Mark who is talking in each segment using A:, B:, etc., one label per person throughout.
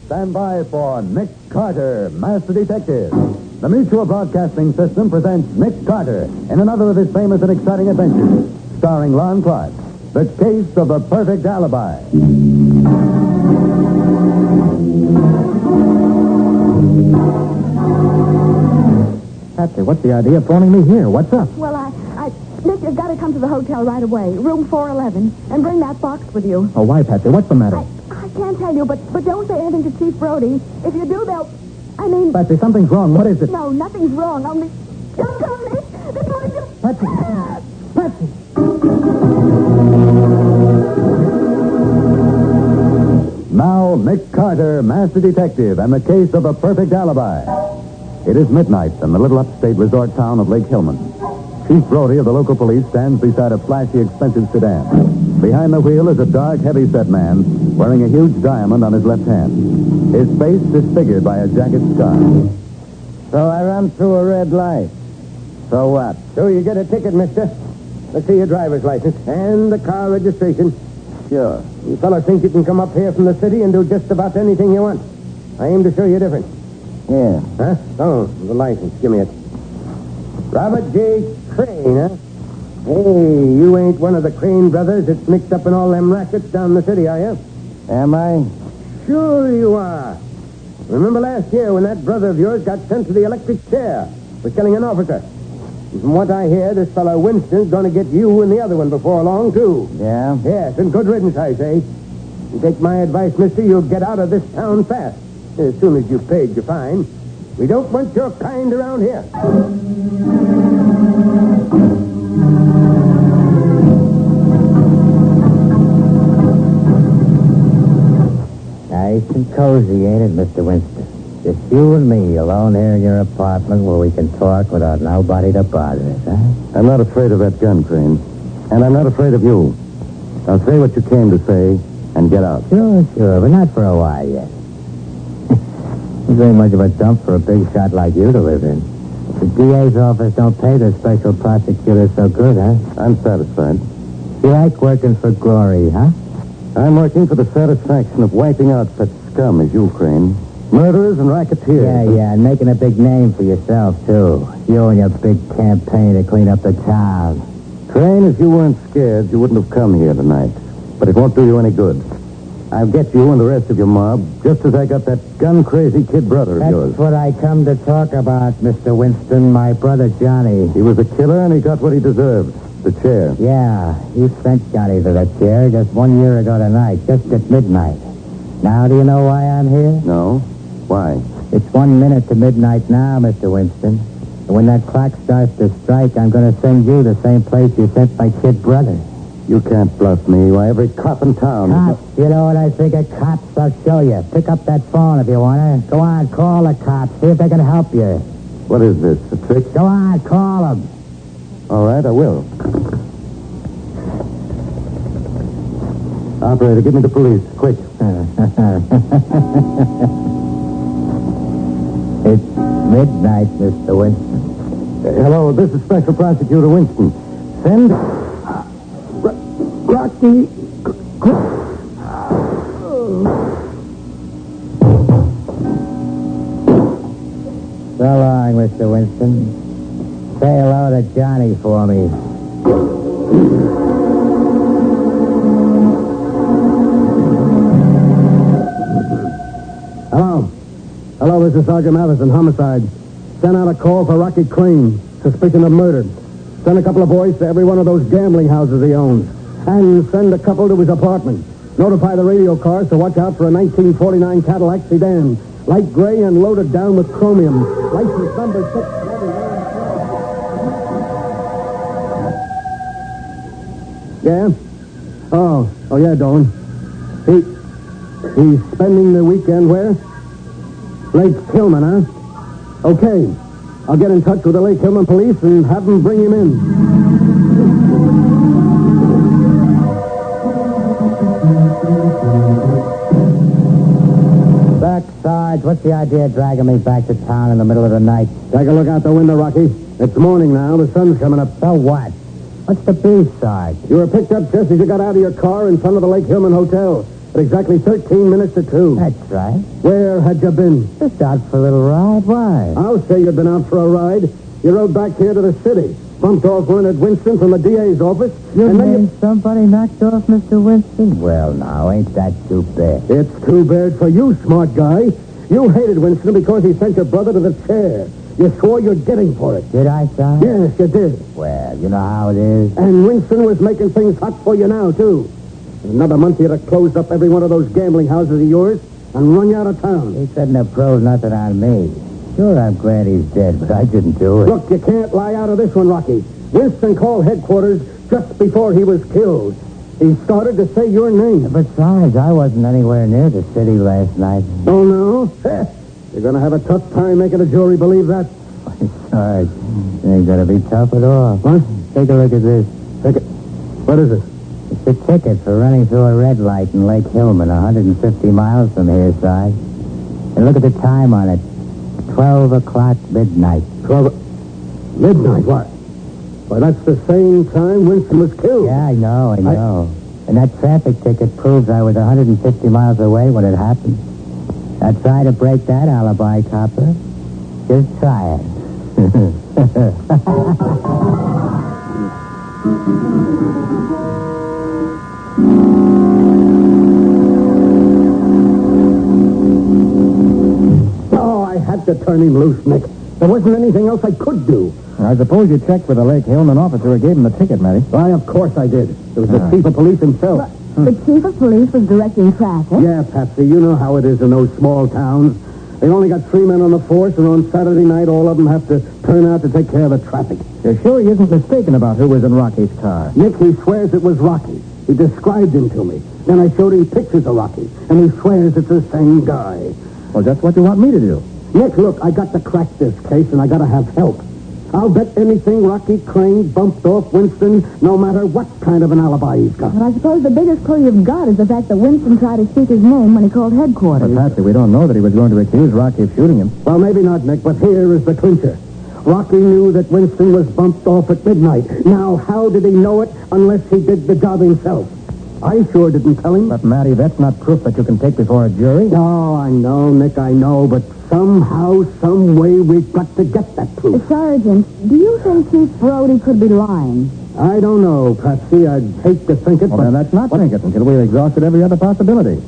A: Stand by for Nick Carter, Master Detective. The Mutual Broadcasting System presents Nick Carter in another of his famous and exciting adventures, starring Lon Clark, The Case of the Perfect Alibi. Patsy, what's the idea of phoning me here? What's up?
B: Well, Nick, you've got to come to the hotel right away, room 411, and bring that box with you.
A: Oh, why, Patsy? What's the matter?
B: I can't tell you, but don't say anything to Chief Brody. If you do,
A: Patsy, something's wrong. What is it?
B: No, nothing's wrong. Only... Don't tell me! They're going to...
A: Patsy! Patsy! Now, Nick Carter, Master Detective, and the Case of a Perfect Alibi. It is midnight in the little upstate resort town of Lake Hillman. Chief Brody of the local police stands beside a flashy, expensive sedan. Behind the wheel is a dark, heavy-set man wearing a huge diamond on his left hand. His face disfigured by a jacket scar.
C: So I ran through a red light. So what? So you get a ticket, mister. Let's see your driver's license and the car registration. Sure. You fellas think you can come up here from the city and do just about anything you want. I aim to show you different.
D: Yeah.
C: Huh? Oh, the license. Give me it. Robert J. Crane, huh? Hey, you ain't one of the Crane brothers that's mixed up in all them rackets down the city, are you?
D: Am I?
C: Sure you are. Remember last year when that brother of yours got sent to the electric chair for killing an officer? And from what I hear, this fellow Winston's going to get you and the other one before long, too.
D: Yeah?
C: Yes, and good riddance, I say. You take my advice, mister, you'll get out of this town fast. As soon as you've paid your fine. We don't want your kind around here.
D: Nice and cozy, ain't it, Mr. Winston? Just you and me alone here in your apartment where we can talk without nobody to bother us, huh?
A: I'm not afraid of that gun, Crane. And I'm not afraid of you. Now say what you came to say and get out.
D: Sure, but not for a while yet. This ain't much of a dump for a big shot like you to live in. The DA's office don't pay the special prosecutors so good, huh?
A: I'm satisfied.
D: You like working for glory, huh?
A: I'm working for the satisfaction of wiping out such scum as you, Crane. Murderers and racketeers.
D: Yeah, and making a big name for yourself, too. You and your big campaign to clean up the town.
A: Crane, if you weren't scared, you wouldn't have come here tonight. But it won't do you any good. I'll get you and the rest of your mob, just as I got that gun-crazy kid brother of yours.
D: That's what I come to talk about, Mr. Winston, my brother Johnny.
A: He was a killer, and he got what he deserved. The chair.
D: Yeah, you sent Johnny to the chair just 1 year ago tonight, just at midnight. Now do you know why I'm here?
A: No? Why?
D: It's 1 minute to midnight now, Mr. Winston. And when that clock starts to strike, I'm going to send you the same place you sent my kid brother.
A: You can't bluff me. Why, every cop in town...
D: Cops? You know what I think of cops? I'll show you. Pick up that phone if you want to. Go on, call the cops. See if they can help you.
A: What is this, a trick?
D: Go on, call them.
A: All right, I will. Operator, give me the police, quick.
D: It's midnight, Mr. Winston.
A: Hello, this is Special Prosecutor Winston. Send... Rocky...
D: So long, Mr. Winston. Say hello to Johnny for me.
C: Hello, this is Sergeant Matheson, homicide. Sent out a call for Rocky Crane, suspicion of murder. Send a couple of boys to every one of those gambling houses he owns. And send a couple to his apartment. Notify the radio cars to watch out for a 1949 Cadillac sedan. Light gray and loaded down with chromium. License number 6. Yeah? Oh, yeah, Dolan. He's spending the weekend where? Lake Hillman, huh? Okay. I'll get in touch with the Lake Hillman police and have them bring him in.
D: Back, Sarge. What's the idea of dragging me back to town in the middle of the night?
C: Take a look out the window, Rocky. It's morning now. The sun's coming up.
D: So what? What's the beef, Sarge?
C: You were picked up just as you got out of your car in front of the Lake Hillman Hotel. at exactly 13 minutes to 2.
D: That's right.
C: Where had you been?
D: Just out for a little ride. Why?
C: I'll say you'd been out for a ride. You rode back here to the city, bumped off Leonard Winston from the DA's office,
D: You
C: and then
D: mean somebody knocked off Mr. Winston? Well, now, ain't that too bad?
C: It's too bad for you, smart guy. You hated Winston because he sent your brother to the chair. You swore you'd get him for it.
D: Did I, son?
C: Yes, you did.
D: Well, you know how it is.
C: And Winston was making things hot for you now, too. In another month, he'd have closed up every one of those gambling houses of yours and run you out of town.
D: He couldn't have proved nothing on me. Sure, I'm glad he's dead, but I didn't do it.
C: Look, you can't lie out of this one, Rocky. Winston called headquarters just before he was killed. He started to say your name.
D: Besides, I wasn't anywhere near the city last night.
C: Oh, no? You're going to have a tough time making a jury believe that.
D: Besides, it ain't gonna be tough at all.
C: What?
D: Take a look at this.
C: What is it?
D: It's a ticket for running through a red light in Lake Hillman, 150 miles from here, Si. And look at the time on it. 12 o'clock midnight.
C: 12 midnight? What? Why, that's the same time Winston was killed.
D: Yeah, I know. And that traffic ticket proves I was 150 miles away when it happened. Now try to break that alibi, copper. Just try it.
C: Oh, I had to turn him loose, Nick. There wasn't anything else I could do.
A: I suppose you checked with the Lake Hillman officer who gave him the ticket, Matty.
C: Why, of course I did. It was the chief of police himself.
B: The chief of police was directing traffic.
C: Yeah, Patsy, you know how it is in those small towns. They only got 3 men on the force, and on Saturday night, all of them have to turn out to take care of the traffic.
A: You're sure he isn't mistaken about who was in Rocky's car?
C: Nick, he swears it was Rocky. He described him to me. Then I showed him pictures of Rocky, and he swears it's the same guy.
A: Well, just what you want me to do.
C: Nick, look, I got to crack this case, and I got to have help. I'll bet anything Rocky Crane bumped off Winston, no matter what kind of an alibi he's got.
B: Well, I suppose the biggest clue you've got is the fact that Winston tried to speak his name when he called headquarters.
A: But, Patsy, we don't know that he was going to accuse Rocky of shooting him.
C: Well, maybe not, Nick, but here is the clincher. Rocky knew that Winston was bumped off at midnight. Now, how did he know it unless he did the job himself? I sure didn't tell him.
A: But, Matty, that's not proof that you can take before a jury.
C: No, I know, Nick, I know, but somehow, some way, we've got to get that proof.
B: Sergeant, do you think Chief Brody could be lying?
C: I don't know, Patsy. I'd hate to think it,
A: Well,
C: but...
A: then let's not think it until we've exhausted every other possibility.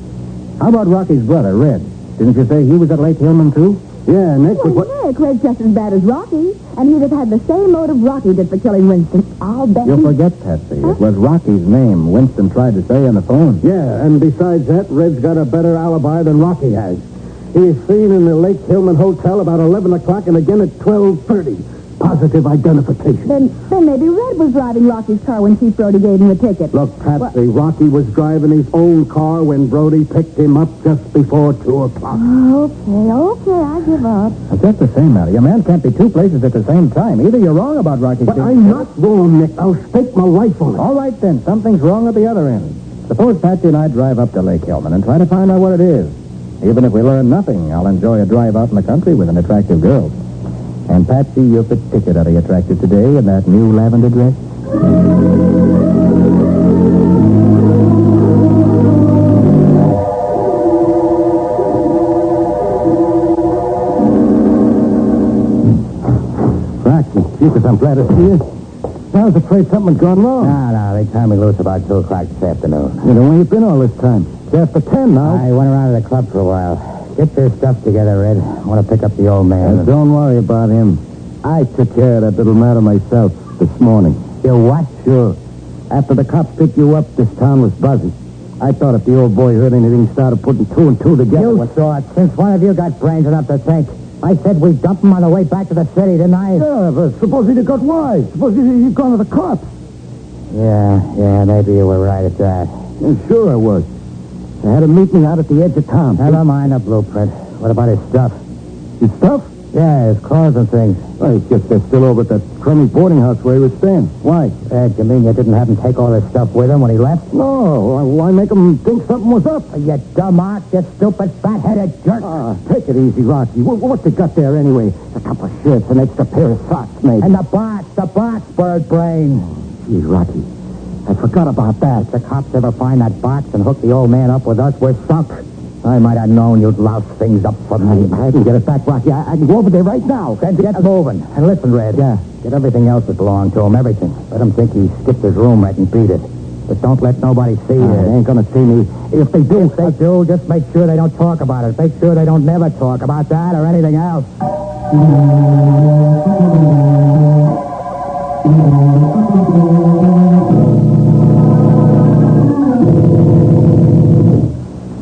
A: How about Rocky's brother, Red? Didn't you say he was at Lake Hillman, too?
C: Yeah, Nick, but what...
B: Well, Nick, Red's just as bad as Rocky, and he'd have had the same motive Rocky did for killing Winston. I'll bet
A: You
B: he...
A: forget, Patsy. It was Rocky's name Winston tried to say on the phone.
C: Yeah, and besides that, Red's got a better alibi than Rocky has. He is seen in the Lake Hillman Hotel about 11 o'clock and again at 12:30. Positive identification.
B: Then maybe Red was driving Rocky's car when Chief Brody gave him the ticket.
C: Look, Patsy, Rocky was driving his own car when Brody picked him up just before 2 o'clock.
B: Okay, I give up.
A: It's just the same, Matty. A man can't be two places at the same time. Either you're wrong about Rocky's...
C: But I'm not wrong, Nick. I'll stake my life on it.
A: All right, then. Something's wrong at the other end. Suppose Patsy and I drive up to Lake Hillman and try to find out what it is. Even if we learn nothing, I'll enjoy a drive out in the country with an attractive girl. And Patsy, you're particularly attractive today in that new lavender dress. Rocky, Jesus, I'm glad to see you. I was afraid something had gone wrong.
D: No, they turned me loose about 2 o'clock this afternoon.
A: You know, where you been all this time? It's after 10 now.
D: I went around to the club for a while. Get your stuff together, Red. I want to pick up the old man.
A: Don't worry about him. I took care of that little matter myself this morning.
D: You what?
A: Sure. After the cops picked you up, this town was buzzing. I thought if the old boy heard anything, he started putting two and two together.
D: You saw it. Since one of you got brains enough to think. I said we'd dump him on the way back to the city, didn't I?
C: Yeah, but suppose he'd have got wise. Suppose he'd gone to the cops.
D: Yeah, maybe you were right at that.
A: Yeah, sure I was. I had him meet me out at the edge of town.
D: Never mind the blueprint. What about his stuff?
A: His stuff?
D: Yeah, his clothes and things.
A: I guess they're still over at that crummy boarding house where he was staying. Why?
D: You mean you didn't have him take all his stuff with him when he left?
A: No, why make him think something was up?
D: You dumb ark, you stupid fat-headed jerk.
A: Take it easy, Rocky. What they got there anyway? A couple of shirts, an extra pair of socks, maybe.
D: And the box, bird brain.
A: Gee, Rocky,
D: I forgot about that. If the cops ever find that box and hook the old man up with us, we're sunk. I might have known you'd louse things up for me.
C: I can get it back, Rocky. I can go over there right now.
D: Get moving. And listen, Red.
C: Yeah.
D: Get everything else that belonged to him, everything. Let him think he skipped his room right and beat it. But don't let nobody see it.
C: They ain't gonna see me. If they do...
D: If they do, just make sure they don't talk about it. Make sure they don't never talk about that or anything else.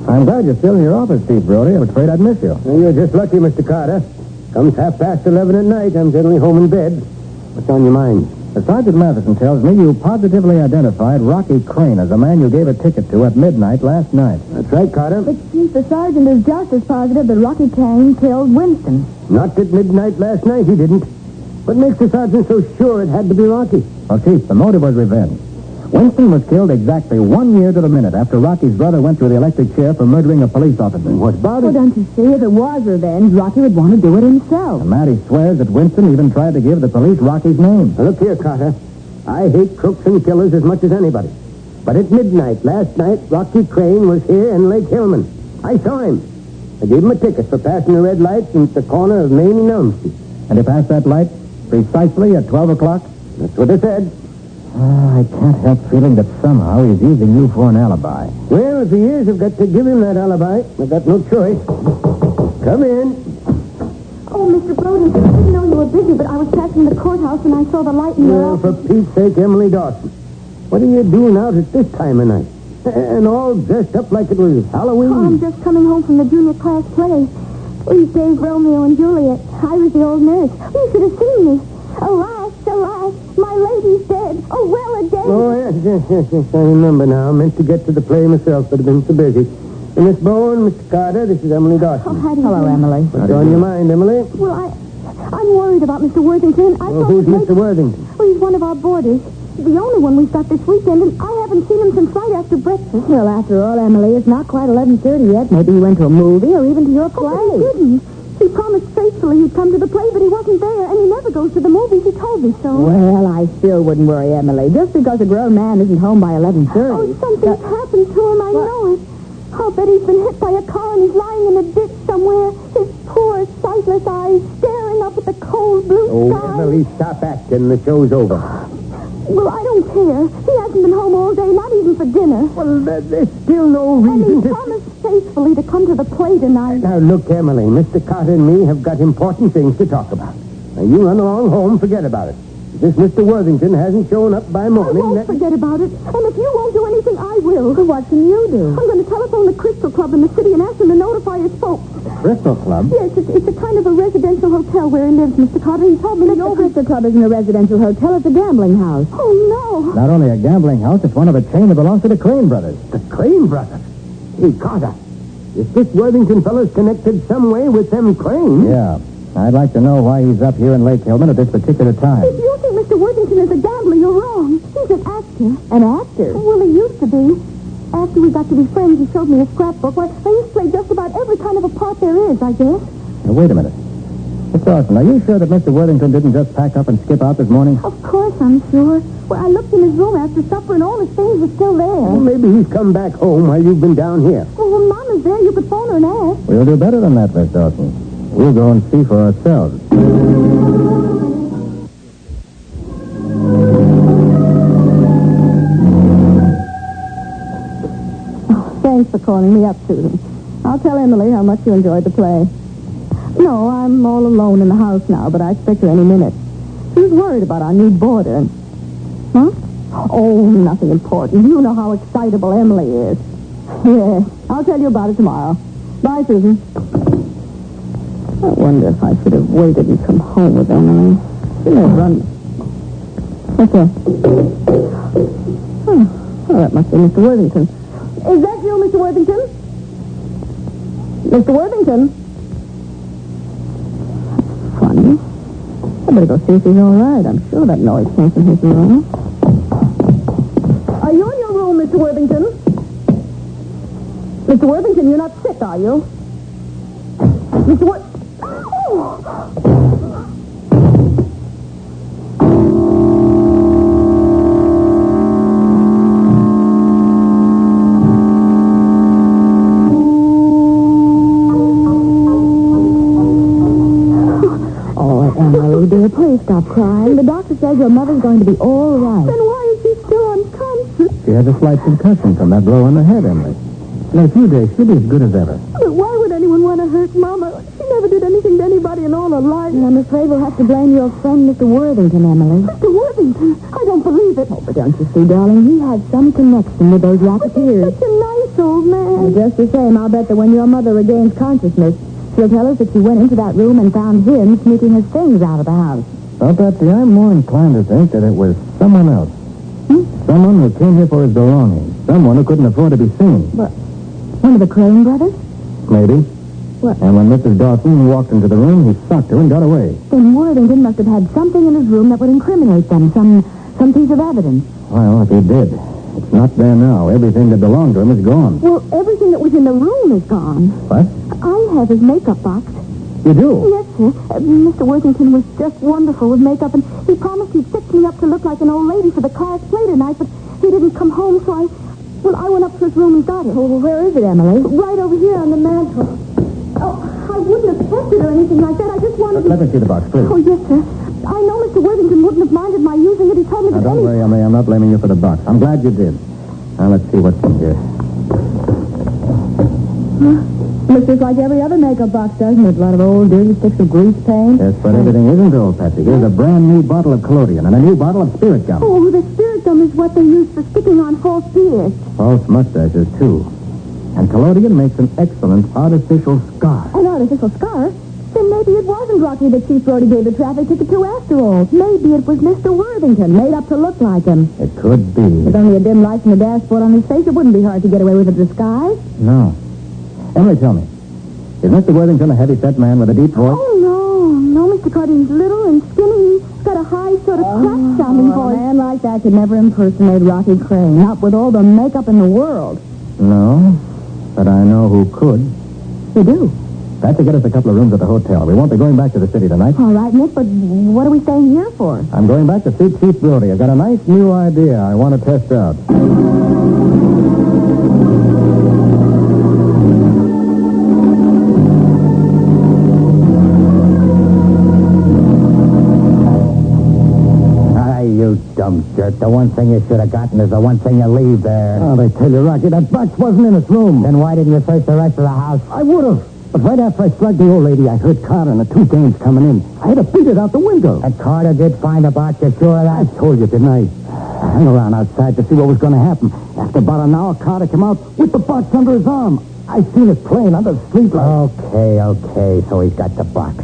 C: I'm glad you're still in your office, Steve Brody. I'm afraid I'd miss you. You're just lucky, Mr. Carter. Comes 11:30 at night. I'm generally home in bed. What's on your mind?
E: Sergeant Matheson tells me you positively identified Rocky Crane as the man you gave a ticket to at midnight last night.
C: That's right, Carter.
B: But, Chief, the sergeant is just as positive that Rocky Crane killed Winston.
C: Not at midnight last night, he didn't. What makes the sergeant so sure it had to be Rocky?
E: Well, Chief, the motive was revenge. Winston was killed exactly 1 year to the minute after Rocky's brother went through the electric chair for murdering a police officer.
C: What about
B: Well,
C: it?
B: don't you see? If it was revenge, Rocky would want to do it himself.
E: And Matty swears that Winston even tried to give the police Rocky's name.
C: Now, look here, Carter. I hate crooks and killers as much as anybody. But at midnight last night, Rocky Crane was here in Lake Hillman. I saw him. I gave him a ticket for passing the red light at the corner of Main and Elm Street.
E: And he passed that light precisely at 12 o'clock?
C: That's what I said.
E: I can't help feeling that somehow he's using you for an alibi.
C: Well, if he is, I've got to give him that alibi. I've got no choice. Come in.
B: Oh, Mr. Brody, I didn't know you were busy, but I was passing the courthouse and I saw the light in your
C: Oh,
B: office.
C: for Pete's sake, Emily Dawson. What are you doing out at this time of night? And all dressed up like it was Halloween.
B: Oh, I'm just coming home from the junior class play. We saved Romeo and Juliet. I was the old nurse. You should have seen me. Alas, alas, my lady's dead. Oh, well, a day.
C: Oh, yes. I remember now. I meant to get to the play myself, but I've been so busy. Miss Bowen, Mr. Carter, this is Emily Dawson.
B: Oh, how do you do?
D: Emily.
C: What's on your mind, Emily?
B: Well, I'm worried about Mr. Worthington.
C: Who's Mr. Worthington?
B: Well, he's one of our boarders. The only one we've got this weekend, and I haven't seen him since right after breakfast. Well, after all, Emily, it's not quite 11:30 yet. Maybe he went to a movie or even to your play. Oh, he didn't. He promised faithfully he'd come to the play, but he wasn't there, and he never goes to the movies. He told me so.
F: Well, I still wouldn't worry, Emily. Just because a grown man isn't home by 11:30.
B: Oh, something's happened to him. I know it. I'll bet he's been hit by a car and he's lying in a ditch somewhere. His poor, sightless eyes staring up at the cold blue
C: Oh,
B: sky.
C: Emily, stop acting. The show's over.
B: Well, I don't care. He hasn't been home all day, not even for dinner.
C: Well, there's still no
B: And
C: reason
B: he
C: to...
B: promised faithfully to come to the play tonight.
C: Now, look, Emily, Mr. Carter and me have got important things to talk about. Now, you run along home, forget about it. If this Mr. Worthington hasn't shown up by
B: I
C: morning...
B: won't forget about it. And if you won't do anything, I will.
F: Well, what can you do?
B: I'm going to telephone the Crystal Club in the city and ask them to notify his folks.
E: Crystal Club?
B: Yes, it's a kind of a residential hotel where he lives, Mr. Carter. He told me that
F: The Crystal Club isn't a residential hotel. It's a gambling house.
B: Oh, no.
E: Not only a gambling house, it's one of a chain that belongs to the Crane brothers.
C: The Crane brothers. Hey, Carter, is this Worthington fellow's connected some way with them Cranes?
E: Yeah. I'd like to know why he's up here in Lake Hillman at this particular time.
B: If you think Mr. Worthington is a gambler, you're wrong. He's an actor.
F: An actor?
B: Well, he used to be. After we got to be friends, he showed me a scrapbook. Well, I used to play just about every kind of a part there is, I guess.
E: Now, wait a minute. Miss Dawson, are you sure that Mr. Worthington didn't just pack up and skip out this morning?
B: Of course, I'm sure. Well, I looked in his room after supper, and all his things were still there.
C: Well, maybe he's come back home while you've been down here.
B: Well, when Mama's there, you could phone her and ask.
E: We'll do better than that, Miss Dawson. We'll go and see for ourselves.
B: Thanks for calling me up, Susan. I'll tell Emily how much you enjoyed the play. No, I'm all alone in the house now, but I expect her any minute. She was worried about our new boarder. Huh? Oh, nothing important. You know how excitable Emily is. Yeah, I'll tell you about it tomorrow. Bye, Susan. I wonder if I should have waited and come home with Emily. She may have run. What's that? Oh, that must be Mr. Worthington. Is that you, Mr. Worthington? Mr. Worthington? Funny. I better go see if he's all right. I'm sure that noise came from his room. Are you in your room, Mr. Worthington? Mr. Worthington, you're not sick, are you? Mr. Worthington... stop crying. The doctor says your mother's going to be all right. Then why is she still unconscious?
E: She has a slight concussion from that blow on the head, Emily. In a few days, she'll be as good as ever.
B: But why would anyone want to hurt Mama? She never did anything to anybody in all her life. I'm afraid we'll have to blame your friend, Mr. Worthington, Emily. Mr. Worthington? I don't believe it. Oh, but don't you see, darling, he had some connection with those racketeers. He's such a nice old man. Well, just the same, I'll bet that when your mother regains consciousness, she'll tell us that she went into that room and found him sneaking his things out of the house.
E: Well, Patsy, I'm more inclined to think that it was someone else. Someone who came here for his belongings. Someone who couldn't afford to be seen.
B: But one of the Crane brothers?
E: Maybe.
B: What?
E: And when Mrs. Dawson walked into the room, he socked her and got away.
B: Then Worthington must have had something in his room that would incriminate them, some piece of evidence.
E: Well, if he did, it's not there now. Everything that belonged to him is gone.
B: Well, everything that was in the room is gone.
E: What?
B: I have his makeup box.
E: You do?
B: Yes, sir. Mr. Worthington was just wonderful with makeup, and he promised he'd fix me up to look like an old lady for the Clark play tonight, but he didn't come home, so I went up to his room and got it. Oh, where is it, Emily? Right over here on the mantel. Oh, I wouldn't have kept it or anything like that. I just wanted
E: Let me see the box, please.
B: Oh, yes, sir. I know Mr. Worthington wouldn't have minded my using it. He told me
E: Now,
B: that
E: don't worry, Emily. I'm not blaming you for the box. I'm glad you did. Now, let's see what's in here.
B: Looks just like every other makeup box, doesn't it? A lot of old dirty sticks of grease paint.
E: Yes, but everything isn't old, Patsy. Here's a brand new bottle of collodion and a new bottle of spirit gum.
B: Oh, the spirit gum is what they use for sticking on false beards.
E: False mustaches, too. And collodion makes an excellent artificial scar.
B: An artificial scar? Then maybe it wasn't Rocky that Chief Brody gave the traffic ticket to after all. Maybe it was Mr. Worthington, made up to look like him.
E: It could be.
B: With only a dim light from the dashboard on his face, it wouldn't be hard to get away with a disguise.
E: No. Emily, tell me. Is Mr. Worthington a heavy-set man with a deep voice?
B: Oh, no, Mr. Carter. He's little and skinny. He's got a high, sort of cracked-sounding voice. A man like that could never impersonate Rocky Crane, not with all the makeup in the world.
E: No, but I know who could.
B: You do?
E: Patsy, get us a couple of rooms at the hotel. We won't be going back to the city tonight.
B: All right, Nick, but what are we staying here for?
E: I'm going back to see Chief Brody. I've got a nice new idea I want to test out.
D: You dumb jerk. The one thing you should have gotten is the one thing you leave there.
E: Oh, they tell you, Rocky, that box wasn't in its room.
D: Then why didn't you search the rest of the house?
E: I would have. But right after I slugged the old lady, I heard Carter and the two dames coming in. I had to beat it out the window.
D: And Carter did find the box. You're sure of that?
E: I told you, didn't I? I hung around outside to see what was going to happen. After about an hour, Carter came out with the box under his arm. I seen it plain under the streetlight.
D: Okay. So he's got the box.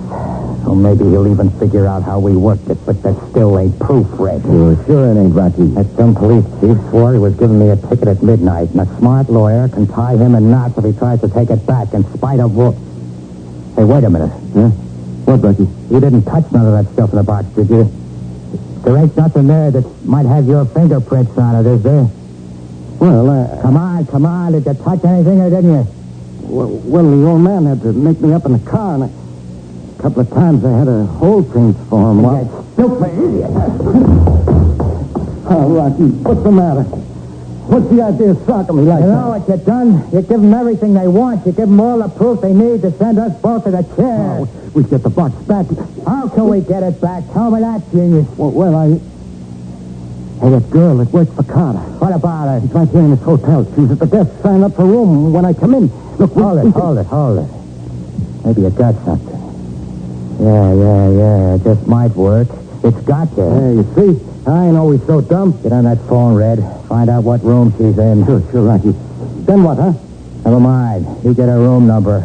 D: So maybe he'll even figure out how we worked it, but that still ain't proof, Red.
E: Sure it ain't, Rocky.
D: That dumb police chief swore he was giving me a ticket at midnight, and a smart lawyer can tie him in knots if he tries to take it back in spite of what... Hey, wait a minute.
E: Yeah? What, Rocky?
D: You didn't touch none of that stuff in the box, did you? There ain't nothing there that might have your fingerprints on it, is there?
E: Well,
D: Come on. Did you touch anything or didn't you?
E: well, the old man had to make me up in the car, and a couple of times I had a hole changed for him.
D: You stupid idiot.
E: Oh, Rocky, what's the matter? What's the idea of socking me like
D: You
E: that?
D: know what you've done? You give them everything they want. You give them all the proof they need to send us both to the chair.
E: Oh, we get the box back.
D: How can we get it back? Tell me that, genius.
E: Hey, that girl that works for Carter.
D: What about her?
E: She's right here in this hotel. She was at the desk signing up for a room when I come in. Look,
D: Hold it. Maybe you got something. Yeah. It just might work. It's got to.
E: Hey, you see? I ain't always so dumb.
D: Get on that phone, Red. Find out what room she's in.
E: Sure, Rocky. Then what, huh?
D: Never mind. You get her room number.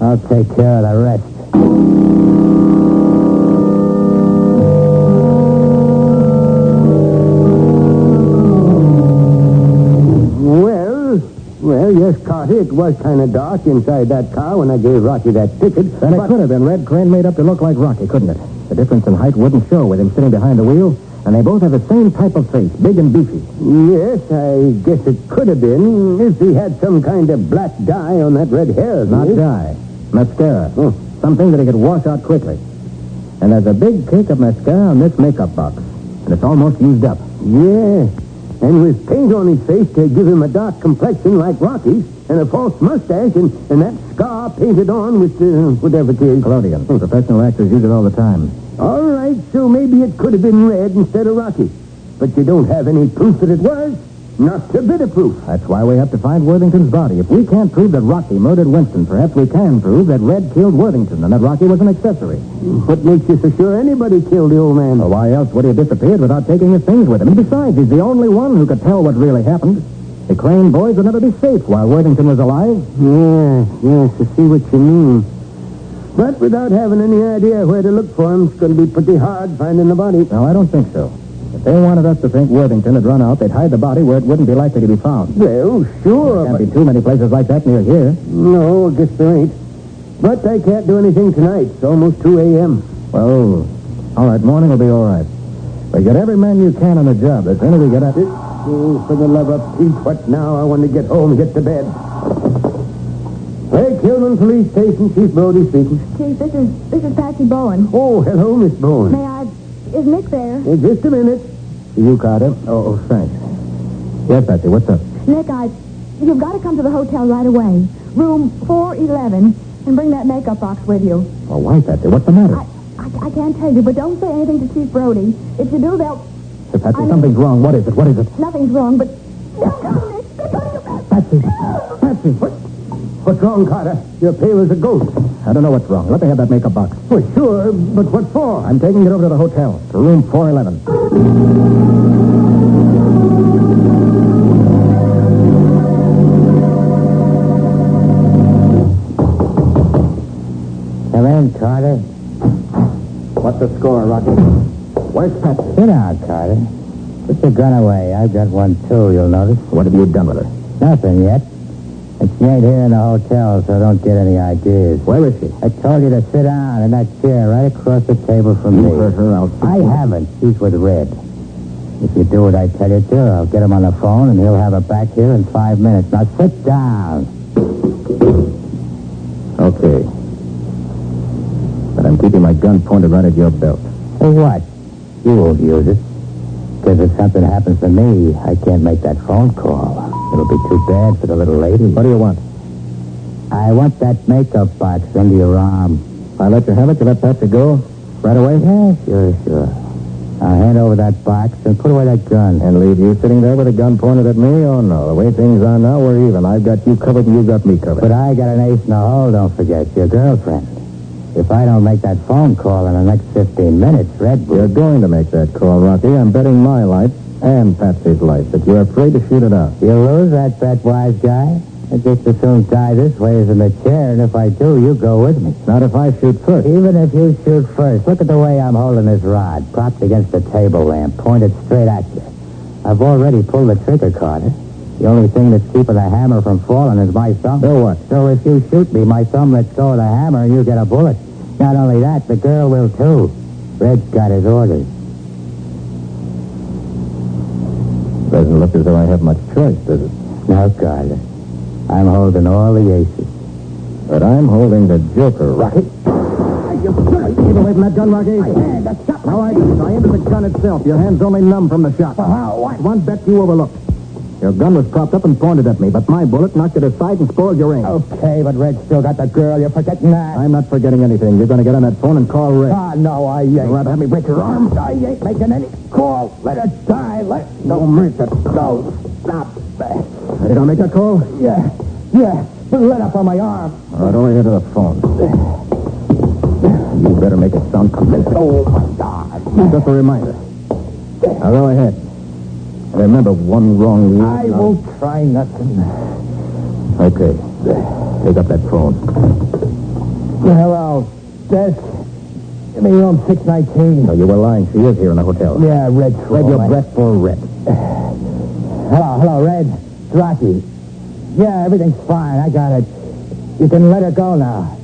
D: I'll take care of the rest.
E: Well, yes, Carter, it was kind of dark inside that car when I gave Rocky that ticket. Then it could have been Red Crane made up to look like Rocky, couldn't it? The difference in height wouldn't show with him sitting behind the wheel, and they both have the same type of face, big and beefy. Yes, I guess it could have been if he had some kind of black dye on that red hair. Not dye. Mascara. Something that he could wash out quickly. And there's a big cake of mascara in this makeup box, and it's almost used up. Yeah. And with paint on his face to give him a dark complexion like Rocky's, and a false mustache, and that scar painted on with whatever it is. Collodion. Professional actors use it all the time. All right.
C: right, so maybe it could have been Red instead of Rocky. But you don't have any proof that it was. Not a bit of proof.
E: That's why we have to find Worthington's body. If we can't prove that Rocky murdered Winston, perhaps we can prove that Red killed Worthington and that Rocky was an accessory.
C: What makes you so sure anybody killed the old man?
E: Well, why else would he have disappeared without taking his things with him? And besides, he's the only one who could tell what really happened. The Crane boys would never be safe while Worthington was alive.
C: Yes, I see what you mean. But without having any idea where to look for him, it's going to be pretty hard finding the body.
E: No, I don't think so. If they wanted us to think Worthington had run out, they'd hide the body where it wouldn't be likely to be found.
C: Well, sure,
E: There can't be too many places like that near here.
C: No, I guess there ain't. But I can't do anything tonight. It's almost 2 a.m.
E: Well, all right, morning will be all right. But get every man you can on the job. The sooner we get at it.
C: Oh, for the love of Pete, what now? I want to get home and get to bed. Hey, Kilman Police Station, Chief Brody speaking.
B: Chief, this is Patsy Bowen.
C: Oh, hello, Miss Bowen.
B: Is Nick there?
C: Hey, just a minute.
E: You, Carter? Oh, thanks. Yes, Patsy, what's up?
B: Nick, you've got to come to the hotel right away. Room 411, and bring that makeup box with you.
E: Oh, why, Patsy? What's the matter?
B: I can't tell you, but don't say anything to Chief Brody. If you do, they'll...
E: Hey, Patsy, something's wrong. What is it? What is it?
B: Nothing's wrong, but... They're coming, Nick. They're coming to
E: Patsy! Patsy!
C: What's wrong, Carter? You're pale as a ghost.
E: I don't know what's wrong. Let me have that makeup box.
C: Well, sure, but what for?
E: I'm taking it over to the hotel, to room 411.
D: Come in, Carter.
E: What's the score, Rocky? Where's Patsy?
D: Sit down, Carter. Put your gun away. I've got one, too, you'll notice.
E: What have you done with her?
D: Nothing yet. And she ain't here in the hotel, so don't get any ideas.
E: Where is she?
D: I told you to sit down in that chair right across the table from me.
E: You heard her out.
D: I haven't. She's with Red. If you do what I tell you to, I'll get him on the phone, and he'll have her back here in 5 minutes. Now, sit down.
E: Okay. But I'm keeping my gun pointed right at your belt.
D: For what? You won't use it. Because if something happens to me, I can't make that phone call. It'll be too bad for the little lady.
E: What do you want?
D: I want that makeup box under your arm.
E: If I let you have it, you let Patsy go? Right away?
D: Yeah, sure. I'll hand over that box and put away that gun.
E: And leave you sitting there with a gun pointed at me? Oh, no. The way things are now, we're even. I've got you covered and you got me covered.
D: But I got an ace in the hole, don't forget. Your girlfriend. If I don't make that phone call in the next 15 minutes, Red will...
E: You're going to make that call, Rocky. I'm betting my life and Patsy's life that you're afraid to shoot it out.
D: You'll lose that bet, wise guy. I just as soon die this way as in the chair, and if I do, you go with me.
E: Not if I shoot first.
D: Even if you shoot first, look at the way I'm holding this rod, propped against the table lamp, pointed straight at you. I've already pulled the trigger, Carter. The only thing that's keeping the hammer from falling is my thumb.
E: So what?
D: So if you shoot me, my thumb lets go of the hammer and you get a bullet. Not only that, the girl will too. Red's got his orders.
E: Doesn't look as though I have much choice, does it?
D: No, Carter. I'm holding all the aces.
E: But I'm holding the joker, Rocky.
C: Keep away from that gun, Rocky.
E: All right, I aimed at the gun itself. Your hand's only numb from the shot.
C: What?
E: One bet you overlooked. Your gun was propped up and pointed at me, but my bullet knocked it aside and spoiled your aim.
D: Okay, but Red's still got the girl. You're forgetting that.
E: I'm not forgetting anything. You're going to get on that phone and call Red.
D: Ah, no, I ain't.
E: You'd rather have me break your arm?
D: I ain't making any call. Let her die.
E: Don't make it.
D: No, stop.
E: Ready to make that call?
D: Yeah. Let up on my arm.
E: All right, over here to the phone. You better make it sound convincing.
D: Oh, my God.
E: Just a reminder. Now, go ahead. Remember, one wrong lead.
D: I won't try nothing.
E: Okay. Take up that phone.
D: Hello, Des. Give me room 619.
E: No, you were lying. She is here in the hotel.
D: Yeah, Red.
E: Spread your breath for Red.
D: Hello, Red. It's Rocky. Yeah, everything's fine. I got it. You can let her go now.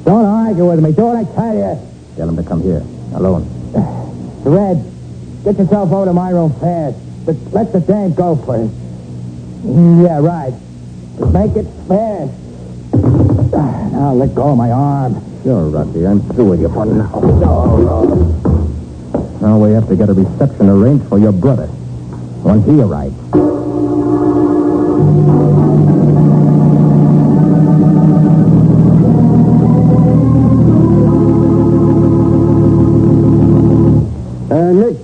D: Don't argue with me. Do what I tell you.
E: Tell him to come here. Alone.
D: Red, get yourself over to my room fast. But let the dame go first. Yeah, right. But make it fast. Now let go of my arm.
E: Sure, Rocky. I'm through with you for now. No. Now we have to get a reception arranged for your brother. Once he arrives.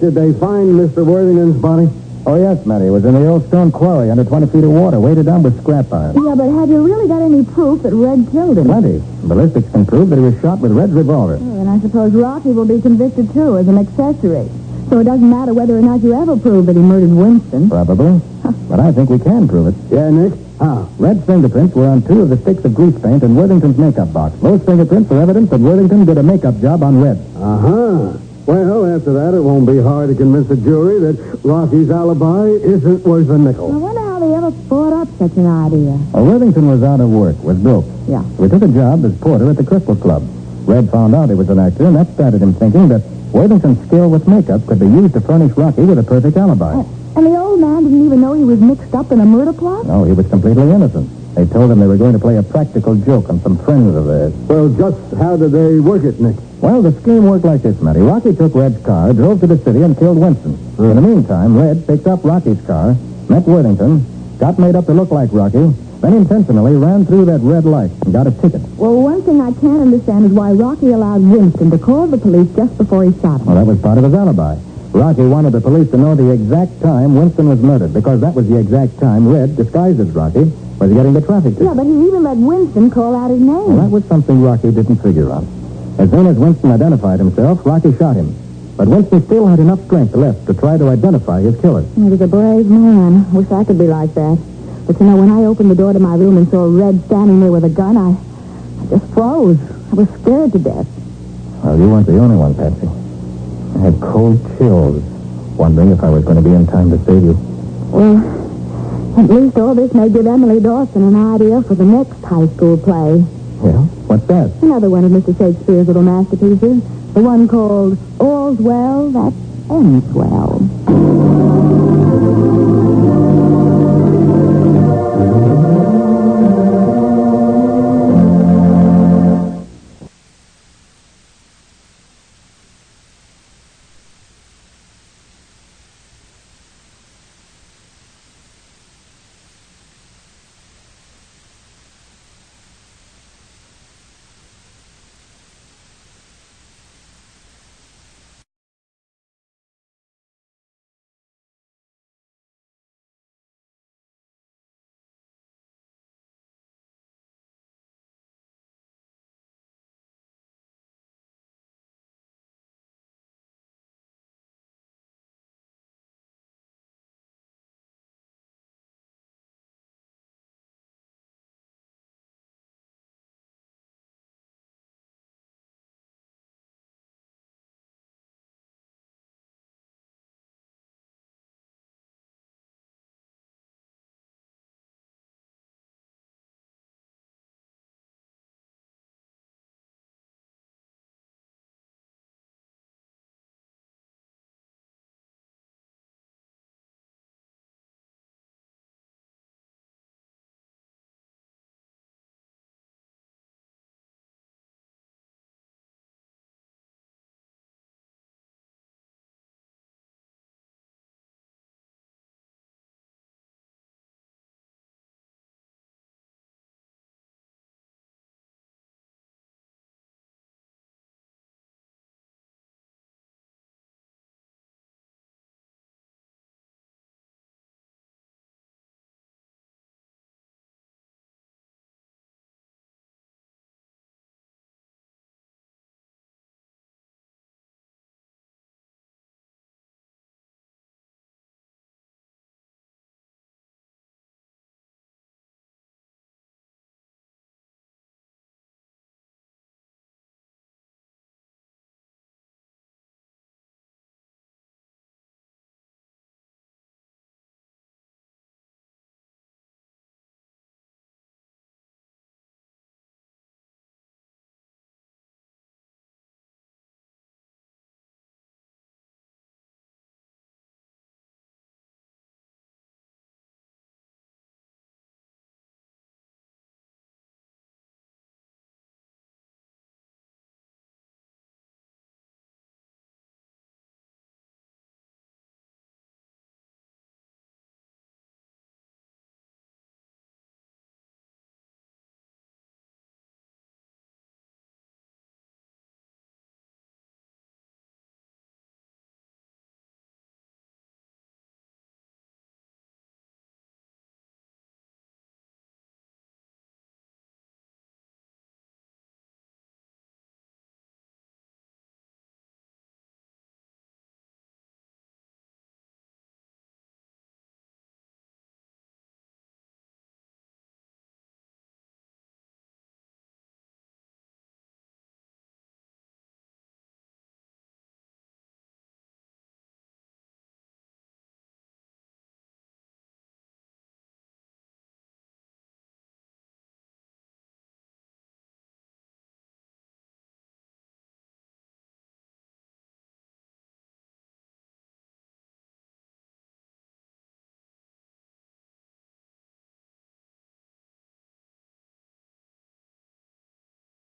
C: did they find Mr. Worthington's body?
E: Oh, yes, Matty. It was in the old stone quarry under 20 feet of water, weighted down with scrap iron.
B: Yeah, but have you really got any proof that Red killed him?
E: Plenty. Ballistics can prove that he was shot with Red's revolver.
B: Oh, and I suppose Rocky will be convicted, too, as an accessory. So it doesn't matter whether or not you ever prove that he murdered Winston.
E: Probably. But I think we can prove it.
C: Yeah, Nick? How?
E: Red's fingerprints were on 2 of the sticks of grease paint in Worthington's makeup box. Those fingerprints are evidence that Worthington did a makeup job on Red.
C: Uh-huh. Well, after that, it won't be hard to convince a jury that Rocky's alibi isn't worth a
B: I
C: nickel.
B: wonder how they ever thought up such an idea.
E: Well, Worthington was out of work, was broke.
B: Yeah.
E: We took a job as porter at the Crystal Club. Red found out he was an actor, and that started him thinking that Worthington's skill with makeup could be used to furnish Rocky with a perfect alibi.
B: And the old man didn't even know he was mixed up in a murder plot?
E: No, he was completely innocent. They told him they were going to play a practical joke on some friends of theirs.
C: Well, just how did they work it, Nick?
E: Well, the scheme worked like this, Matty. Rocky took Red's car, drove to the city, and killed Winston. In the meantime, Red picked up Rocky's car, met Worthington, got made up to look like Rocky, then intentionally ran through that red light and got a ticket.
B: Well, one thing I can't understand is why Rocky allowed Winston to call the police just before he shot him.
E: Well, that was part of his alibi. Rocky wanted the police to know the exact time Winston was murdered, because that was the exact time Red, disguised as Rocky, was getting the traffic ticket.
B: Yeah, but he even let Winston call out his name.
E: Well, that was something Rocky didn't figure on. As soon as Winston identified himself, Rocky shot him. But Winston still had enough strength left to try to identify his killer.
B: He was a brave man. Wish I could be like that. But, you know, when I opened the door to my room and saw Red standing there with a gun, I just froze. I was scared to death.
E: Well, you weren't the only one, Patsy. I had cold chills, wondering if I was going to be in time to save you.
B: Well, at least all this may give Emily Dawson an idea for the next high school play.
E: Yeah? What's that?
B: Another one of Mr. Shakespeare's little masterpieces. The one called All's Well That Ends Well.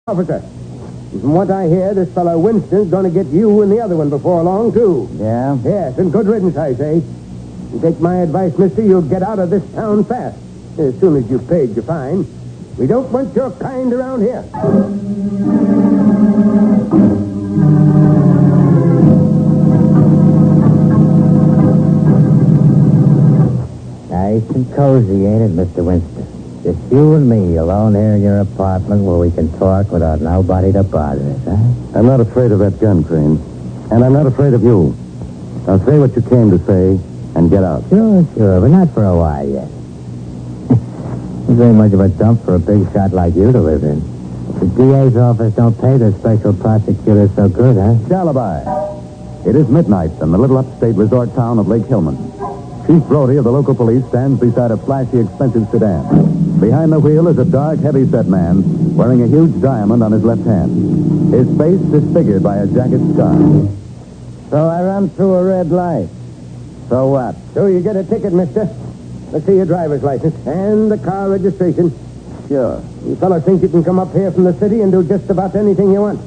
C: Officer. And from what I hear, this fellow Winston's going to get you and the other one before long, too.
D: Yeah?
C: Yes, and good riddance, I say. You take my advice, mister, you'll get out of this town fast. As soon as you've paid your fine. We don't want your kind around here.
D: Nice and cozy, ain't it, Mr. Winston? Just you and me alone here in your apartment where we can talk without nobody to bother us, huh?
A: I'm not afraid of that gun, Crane. And I'm not afraid of you. Now say what you came to say and get out.
D: Sure, but not for a while yet. This ain't much of a dump for a big shot like you to live in. The DA's office don't pay the special prosecutors so good, huh?
A: Alibi. It is midnight in the little upstate resort town of Lake Hillman. Chief Brody of the local police stands beside a flashy, expensive sedan. Behind the wheel is a dark, heavy-set man wearing a huge diamond on his left hand. His face disfigured by a jacket scar.
D: So I run through a red light. So what?
C: So you get a ticket, mister. Let's see your driver's license and the car registration.
D: Sure.
C: You fellows think you can come up here from the city and do just about anything you want.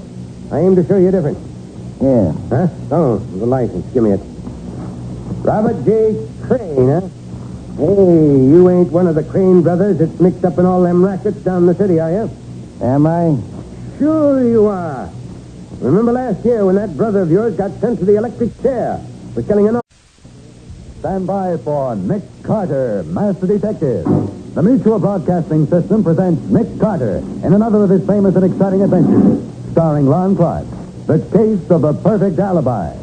C: I aim to show you different.
D: Yeah.
C: Huh? Oh, the license. Give me it. Robert J. Crane, huh? Hey, you ain't one of the Crane brothers that's mixed up in all them rackets down the city, are you?
D: Am I?
C: Sure you are. Remember last year when that brother of yours got sent to the electric chair for killing an...
A: Stand by for Nick Carter, Master Detective. The Mutual Broadcasting System presents Nick Carter in another of his famous and exciting adventures, starring Lon Clark, The Case of the Perfect Alibi.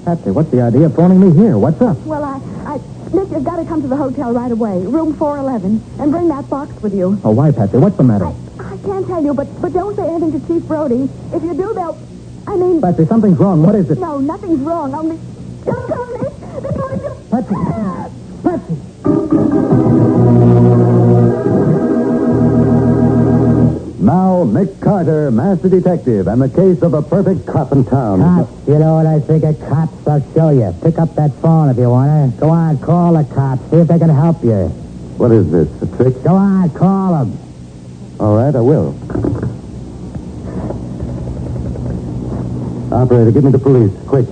E: Patsy, what's the idea of phoning me here? What's up?
B: Well, Nick, you've got to come to the hotel right away, room 411, and bring that box with you.
E: Oh, why, Patsy? What's the matter?
B: I can't tell you, but don't say anything to Chief Brody. If you do,
E: Patsy, something's wrong. What is it?
B: No, nothing's wrong. Only... Don't tell me. They're going to...
E: Patsy! Patsy!
A: Now, Nick Carter, Master Detective, and the case of a perfect cop in town.
D: Cops, you know what I think of cops? I'll show you. Pick up that phone if you want to. Go on, call the cops. See if they can help you.
A: What is this, a trick?
D: Go on, call them.
A: All right, I will. Operator, give me the police, quick.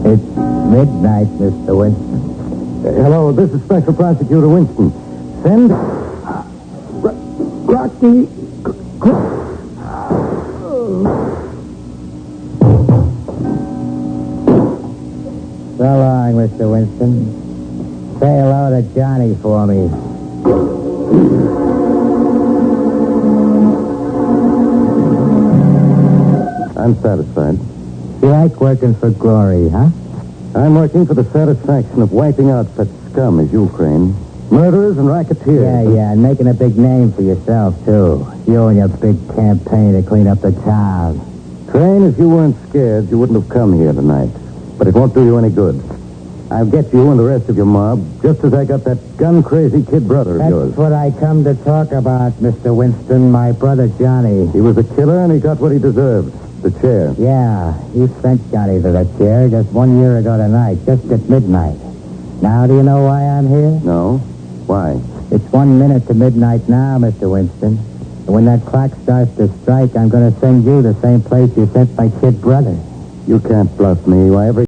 D: It's midnight, Mr. Winston.
A: Hello, this is Special Prosecutor Winston. Send... Rocky...
D: So long, Mr. Winston. Say hello to Johnny for me.
A: I'm satisfied.
D: You like working for glory, huh?
A: I'm working for the satisfaction of wiping out such scum as you, Crane. Murderers and racketeers.
D: Yeah, and making a big name for yourself, too. You and your big campaign to clean up the town.
A: Crane, if you weren't scared, you wouldn't have come here tonight. But it won't do you any good. I'll get you and the rest of your mob, just as I got that gun-crazy kid brother of yours.
D: That's what I come to talk about, Mr. Winston, my brother Johnny.
A: He was a killer, and he got what he deserved. The chair.
D: Yeah, you sent Johnny to the chair just 1 year ago tonight, just at midnight. Now do you know why I'm here?
A: No? Why?
D: It's 1 minute to midnight now, Mr. Winston. And when that clock starts to strike, I'm going to send you the same place you sent my kid brother.
A: You can't bluff me. Why, every